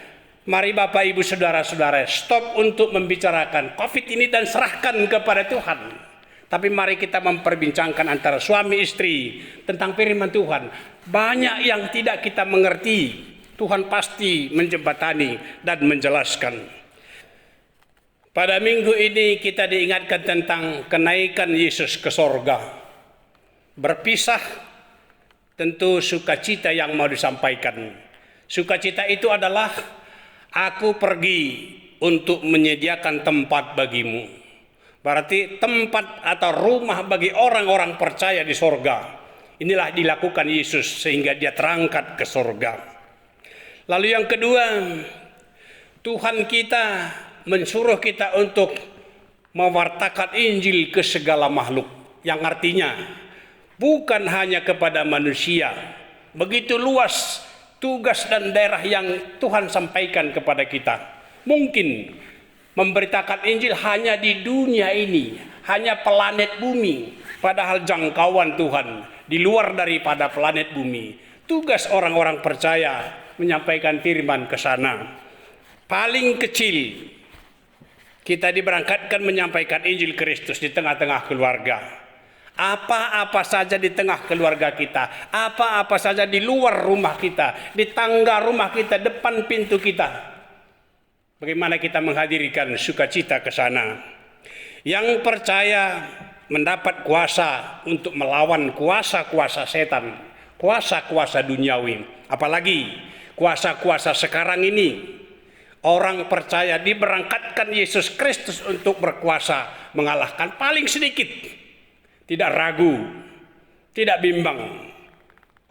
Mari Bapak Ibu Saudara-saudara stop untuk membicarakan COVID ini dan serahkan kepada Tuhan. Tapi mari kita memperbincangkan antara suami istri tentang firman Tuhan. Banyak yang tidak kita mengerti. Tuhan pasti menjembatani dan menjelaskan. Pada minggu ini kita diingatkan tentang kenaikan Yesus ke sorga. Berpisah tentu sukacita yang mau disampaikan. Sukacita itu adalah aku pergi untuk menyediakan tempat bagimu. Berarti tempat atau rumah bagi orang-orang percaya di sorga. Inilah dilakukan Yesus sehingga dia terangkat ke sorga. Lalu yang kedua, Tuhan kita mensuruh kita untuk mewartakan Injil ke segala makhluk. Yang artinya bukan hanya kepada manusia. Begitu luas tugas dan daerah yang Tuhan sampaikan kepada kita. Mungkin memberitakan Injil hanya di dunia ini, hanya planet bumi. Padahal jangkauan Tuhan di luar daripada planet bumi. Tugas orang-orang percaya menyampaikan firman ke sana. Paling kecil kita diberangkatkan menyampaikan Injil Kristus di tengah-tengah keluarga. Apa-apa saja di tengah keluarga kita, apa-apa saja di luar rumah kita, di tangga rumah kita, depan pintu kita. Bagaimana kita menghadirkan sukacita ke sana. Yang percaya mendapat kuasa untuk melawan kuasa-kuasa setan, kuasa-kuasa duniawi. Apalagi kuasa-kuasa sekarang ini. Orang percaya diberangkatkan Yesus Kristus untuk berkuasa mengalahkan paling sedikit. Tidak ragu, tidak bimbang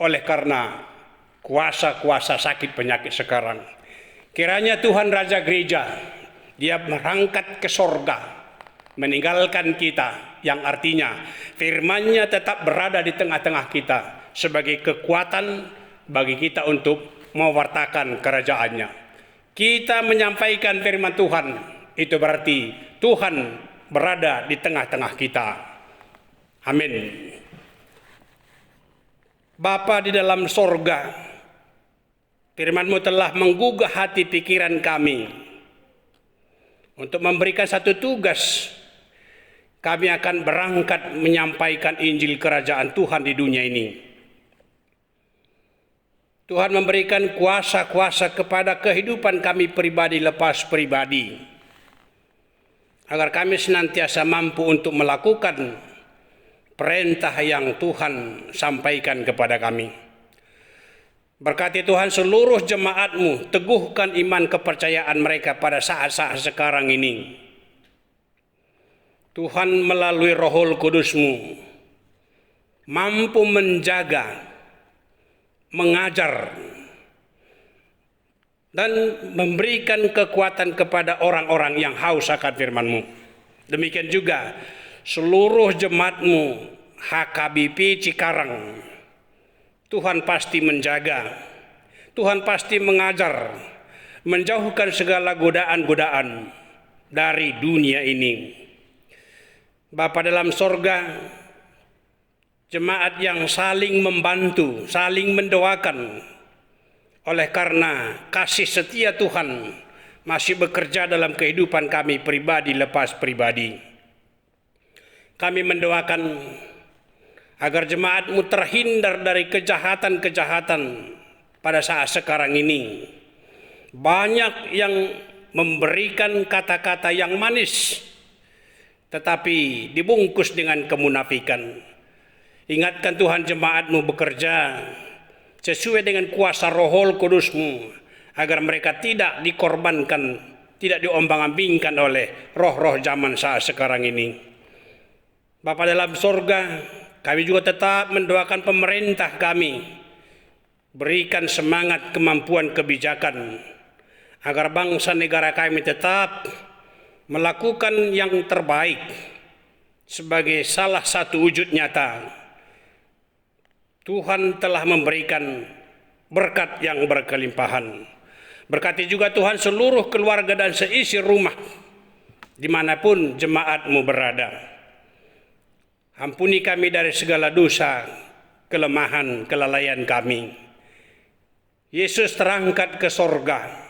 oleh karena kuasa-kuasa sakit penyakit sekarang. Kiranya Tuhan Raja Gereja, dia berangkat ke sorga, meninggalkan kita, yang artinya firman-Nya tetap berada di tengah-tengah kita sebagai kekuatan bagi kita untuk mewartakan kerajaan-Nya. Kita menyampaikan firman Tuhan, itu berarti Tuhan berada di tengah-tengah kita. Amin. Bapa di dalam sorga, firman-Mu telah menggugah hati pikiran kami untuk memberikan satu tugas. Kami akan berangkat menyampaikan Injil kerajaan Tuhan di dunia ini. Tuhan memberikan kuasa-kuasa kepada kehidupan kami pribadi lepas pribadi. Agar kami senantiasa mampu untuk melakukan perintah yang Tuhan sampaikan kepada kami. Berkati Tuhan seluruh jemaat-Mu, teguhkan iman kepercayaan mereka pada saat-saat sekarang ini. Tuhan melalui Roh Kudus-Mu mampu menjaga, mengajar dan memberikan kekuatan kepada orang-orang yang haus akan firman-Mu. Demikian juga seluruh jemaat-Mu HKBP Cikarang, Tuhan pasti menjaga, Tuhan pasti mengajar, menjauhkan segala godaan-godaan dari dunia ini. Bapa dalam sorga, jemaat yang saling membantu, saling mendoakan. Oleh karena kasih setia Tuhan masih bekerja dalam kehidupan kami pribadi lepas pribadi. Kami mendoakan agar jemaat-Mu terhindar dari kejahatan-kejahatan pada saat sekarang ini. Banyak yang memberikan kata-kata yang manis, tetapi dibungkus dengan kemunafikan. Ingatkan Tuhan jemaat-Mu bekerja sesuai dengan kuasa Roh Kudus-Mu agar mereka tidak dikorbankan, tidak diombang-ambingkan oleh roh-roh zaman saat sekarang ini. Bapa dalam sorga, kami juga tetap mendoakan pemerintah kami. Berikan semangat, kemampuan, kebijakan agar bangsa negara kami tetap melakukan yang terbaik sebagai salah satu wujud nyata Tuhan telah memberikan berkat yang berkelimpahan. Berkati juga Tuhan seluruh keluarga dan seisi rumah, dimanapun jemaat-Mu berada. Ampuni kami dari segala dosa, kelemahan, kelalaian kami. Yesus terangkat ke sorga.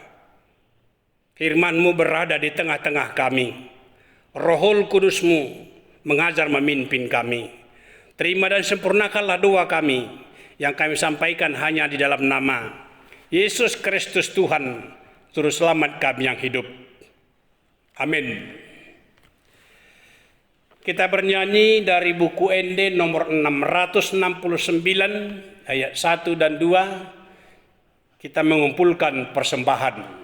Firman-Mu berada di tengah-tengah kami. Roh Kudus-Mu mengajar memimpin kami. Terima dan sempurnakanlah doa kami yang kami sampaikan hanya di dalam nama Yesus Kristus Tuhan, Juru Selamat kami yang hidup. Amin. Kita bernyanyi dari buku ND nomor 669 ayat 1 dan 2. Kita mengumpulkan persembahan.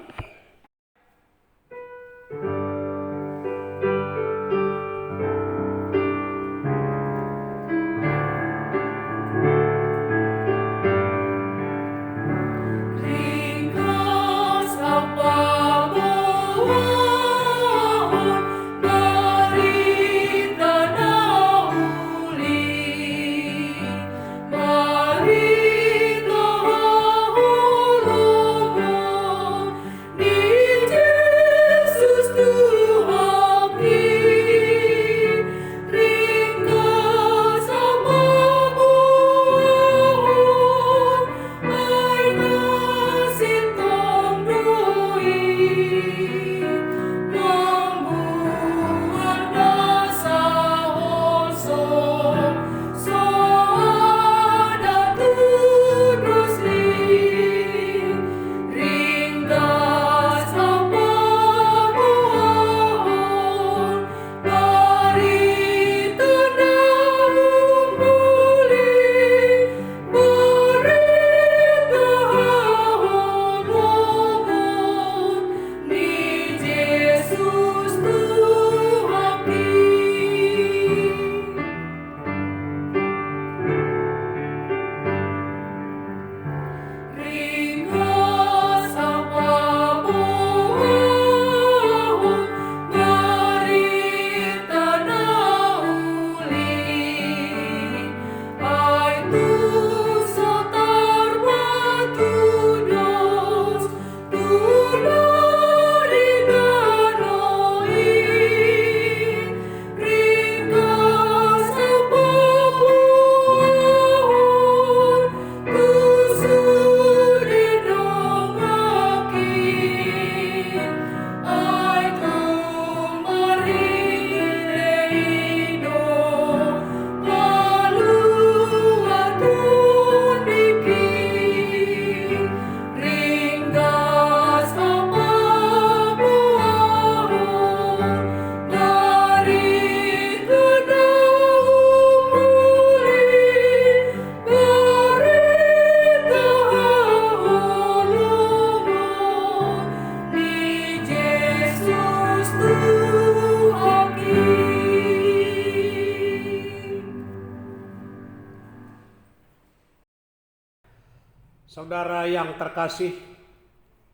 Saudara yang terkasih,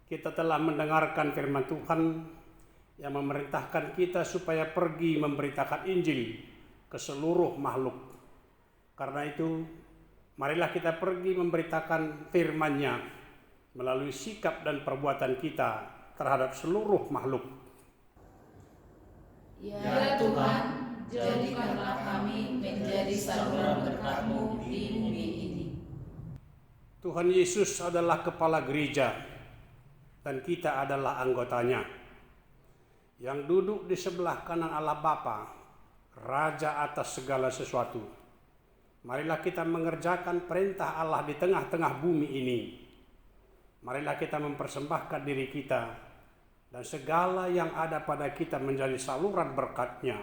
kita telah mendengarkan firman Tuhan yang memerintahkan kita supaya pergi memberitakan Injil ke seluruh makhluk. Karena itu, marilah kita pergi memberitakan firman-Nya melalui sikap dan perbuatan kita terhadap seluruh makhluk. Ya Tuhan, jadikanlah kami menjadi saluran berkat-Mu di bumi ini. Tuhan Yesus adalah kepala gereja dan kita adalah anggotanya. Yang duduk di sebelah kanan Allah Bapa, Raja atas segala sesuatu. Marilah kita mengerjakan perintah Allah di tengah-tengah bumi ini. Marilah kita mempersembahkan diri kita dan segala yang ada pada kita menjadi saluran berkat-Nya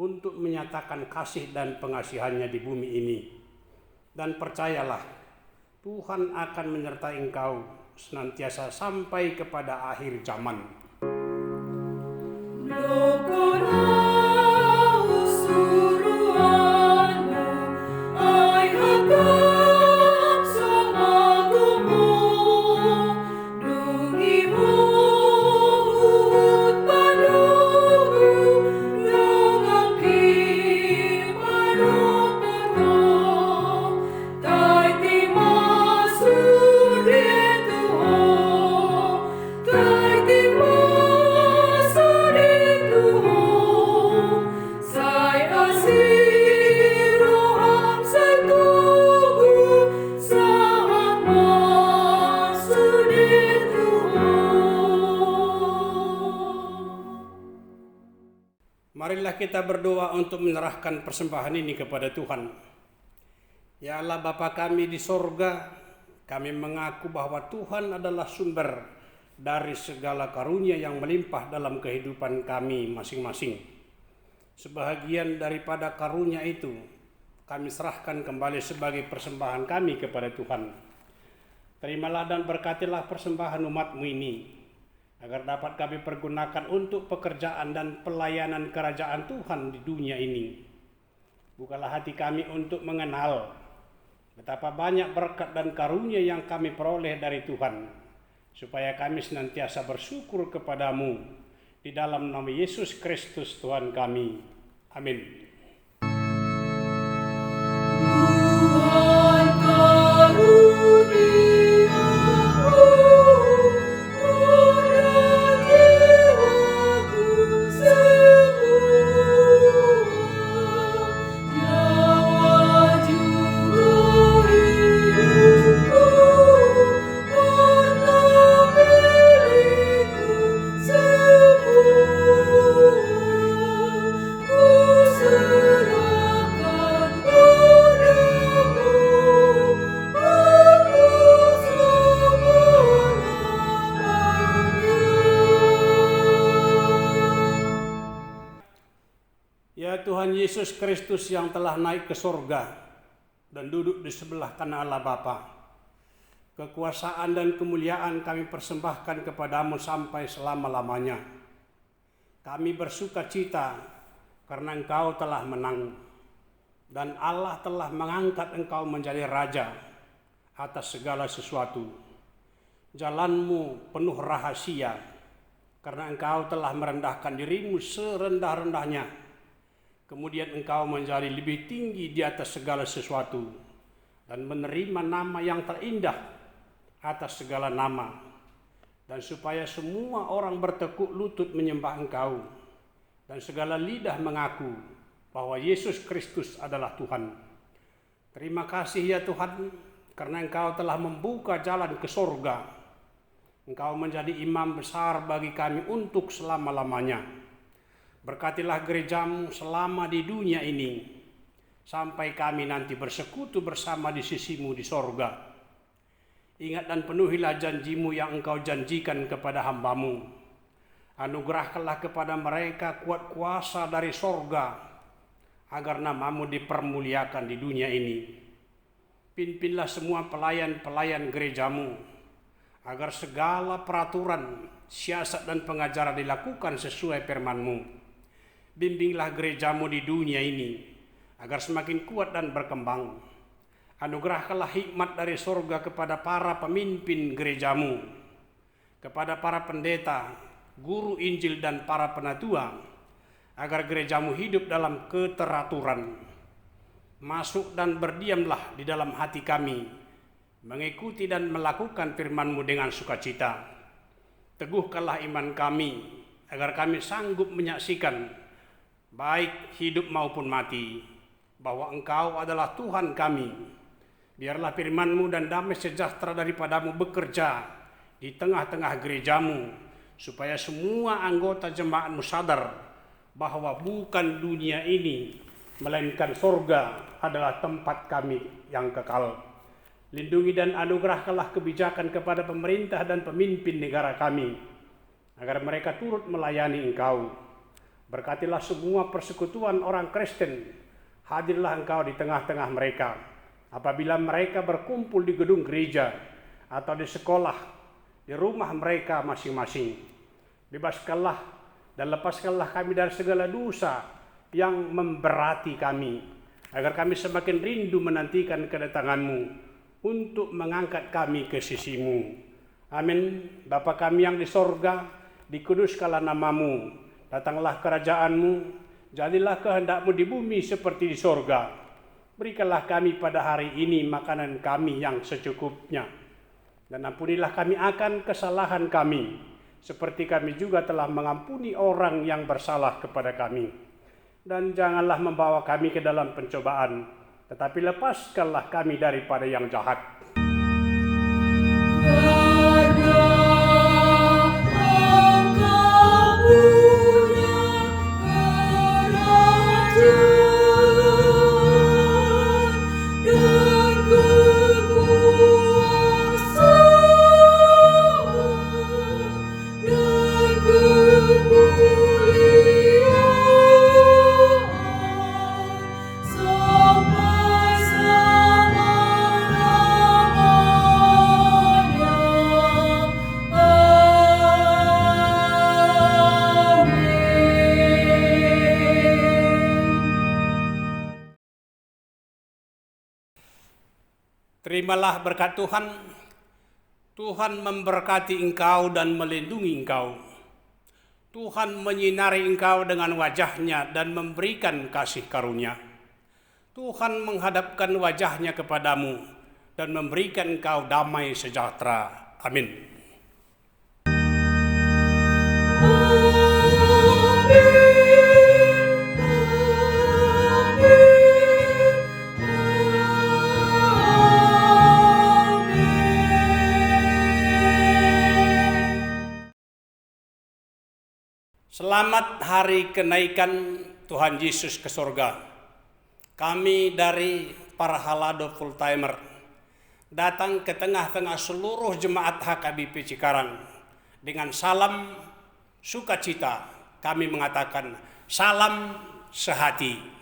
untuk menyatakan kasih dan pengasihan-Nya di bumi ini. Dan percayalah, Tuhan akan menyertai engkau senantiasa sampai kepada akhir zaman. Tuhan Marilah kita berdoa untuk menyerahkan persembahan ini kepada Tuhan. Ya Allah Bapa kami di sorga, kami mengaku bahwa Tuhan adalah sumber dari segala karunia yang melimpah dalam kehidupan kami masing-masing. Sebahagian daripada karunia itu kami serahkan kembali sebagai persembahan kami kepada Tuhan. Terimalah dan berkatilah persembahan umat-Mu ini, agar dapat kami pergunakan untuk pekerjaan dan pelayanan kerajaan Tuhan di dunia ini. Bukalah hati kami untuk mengenal betapa banyak berkat dan karunia yang kami peroleh dari Tuhan, supaya kami senantiasa bersyukur kepadamu di dalam nama Yesus Kristus Tuhan kami. Amin. Tuhan Yesus Kristus yang telah naik ke sorga dan duduk di sebelah kanan Allah Bapa, kekuasaan dan kemuliaan kami persembahkan kepadamu sampai selama-lamanya. Kami bersuka cita karena Engkau telah menang, dan Allah telah mengangkat Engkau menjadi Raja atas segala sesuatu. Jalanmu penuh rahasia, karena Engkau telah merendahkan dirimu serendah-rendahnya. Kemudian Engkau menjadi lebih tinggi di atas segala sesuatu dan menerima nama yang terindah atas segala nama, dan supaya semua orang bertekuk lutut menyembah Engkau dan segala lidah mengaku bahwa Yesus Kristus adalah Tuhan. Terima kasih ya Tuhan, karena Engkau telah membuka jalan ke sorga. Engkau menjadi imam besar bagi kami untuk selama-lamanya. Berkatilah gerejamu selama di dunia ini, sampai kami nanti bersekutu bersama di sisimu di sorga. Ingat dan penuhilah janjimu yang Engkau janjikan kepada hambamu. Anugerahkanlah kepada mereka kuat kuasa dari sorga, agar namamu dipermuliakan di dunia ini. Pimpinlah semua pelayan-pelayan gerejamu, agar segala peraturan, siasat dan pengajaran dilakukan sesuai firman-Mu. Bimbinglah gerejamu di dunia ini, agar semakin kuat dan berkembang. Anugerahkanlah hikmat dari sorga kepada para pemimpin gerejamu, kepada para pendeta, guru Injil dan para penatua, agar gerejamu hidup dalam keteraturan. Masuk dan berdiamlah di dalam hati kami, mengikuti dan melakukan firman-Mu dengan sukacita. Teguhkanlah iman kami, agar kami sanggup menyaksikan, baik hidup maupun mati, bahwa Engkau adalah Tuhan kami. Biarlah firman-Mu dan damai sejahtera daripada-Mu bekerja di tengah-tengah gerejamu, supaya semua anggota jemaat-Mu sadar bahwa bukan dunia ini, melainkan sorga adalah tempat kami yang kekal. Lindungi dan anugerahkanlah kebijakan kepada pemerintah dan pemimpin negara kami, agar mereka turut melayani Engkau. Berkatilah semua persekutuan orang Kristen, hadirlah Engkau di tengah-tengah mereka. Apabila mereka berkumpul di gedung gereja atau di sekolah, di rumah mereka masing-masing. Bebaskanlah dan lepaskanlah kami dari segala dosa yang memberati kami, agar kami semakin rindu menantikan kedatangan-Mu untuk mengangkat kami ke sisi-Mu. Amin. Bapa kami yang di sorga, dikuduskanlah nama-Mu. Datanglah kerajaan-Mu, jadilah kehendak-Mu di bumi seperti di sorga. Berikanlah kami pada hari ini makanan kami yang secukupnya. Dan ampunilah kami akan kesalahan kami, seperti kami juga telah mengampuni orang yang bersalah kepada kami. Dan janganlah membawa kami ke dalam pencobaan, tetapi lepaskanlah kami daripada yang jahat. Terimalah berkat Tuhan. Tuhan memberkati engkau dan melindungi engkau. Tuhan menyinari engkau dengan wajah-Nya dan memberikan kasih karunia. Tuhan menghadapkan wajah-Nya kepadamu dan memberikan engkau damai sejahtera. Amin. Selamat hari kenaikan Tuhan Yesus ke surga. Kami dari para Halado Full Timer datang ke tengah-tengah seluruh jemaat HKBP Cikarang dengan salam sukacita. Kami mengatakan salam sehati.